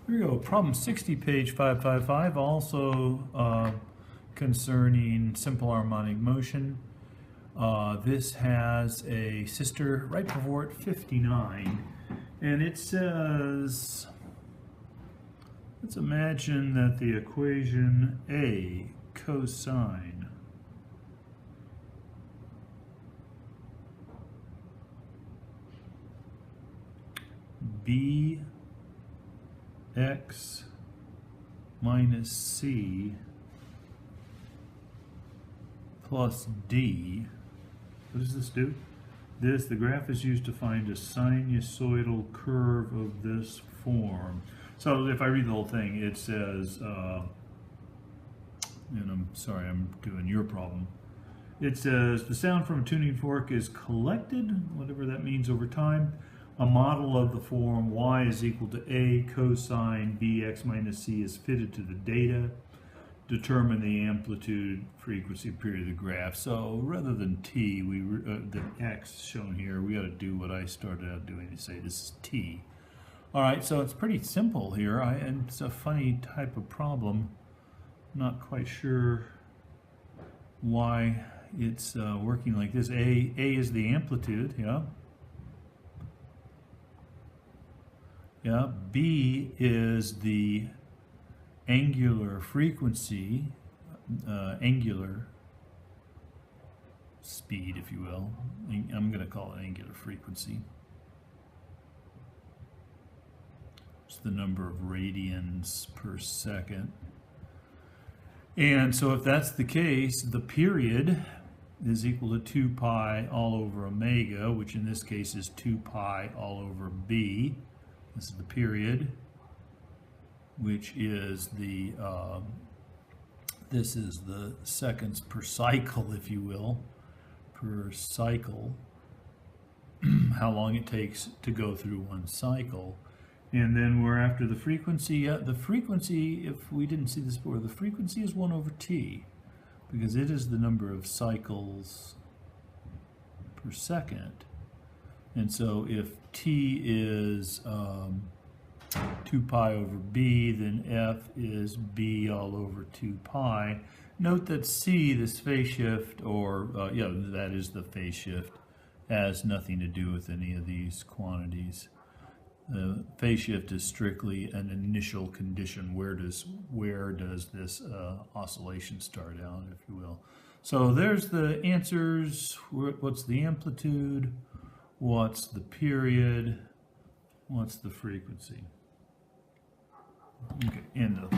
Here we go, problem 60, page 555, also concerning simple harmonic motion. This has a sister right before it, 59, and it says, let's imagine that the equation A cosine B x minus c plus d. What does this do? The graph is used to find a sinusoidal curve of this form. So if I read the whole thing, it says, and I'm sorry, I'm doing your problem. It says the sound from a tuning fork is collected, whatever that means, over time. A model of the form y is equal to a cosine bx minus c is fitted to the data. Determine the amplitude, frequency, period of the graph. So rather than t, the x shown here, we got to do what I started out doing to say this is t. All right, so it's pretty simple here, and it's a funny type of problem. I'm not quite sure why it's working like this. A is the amplitude, yeah. Yeah, B is the angular frequency, angular speed, if you will. I'm going to call it angular frequency. It's the number of radians per second. And so if that's the case, the period is equal to 2 pi all over omega, which in this case is 2 pi all over b. This is the period, which is the, this is the seconds per cycle, if you will, per cycle, how long it takes to go through one cycle. And then we're after the frequency. The frequency, if we didn't see this before, the frequency is 1 over t, because it is the number of cycles per second. And so if t is 2 pi over b, then f is b all over 2 pi. Note that c, this phase shift, or that is the phase shift, has nothing to do with any of these quantities. The phase shift is strictly an initial condition. Where does this oscillation start out, if you will? So there's the answers. What's the amplitude? What's the period? What's the frequency? Okay, end of the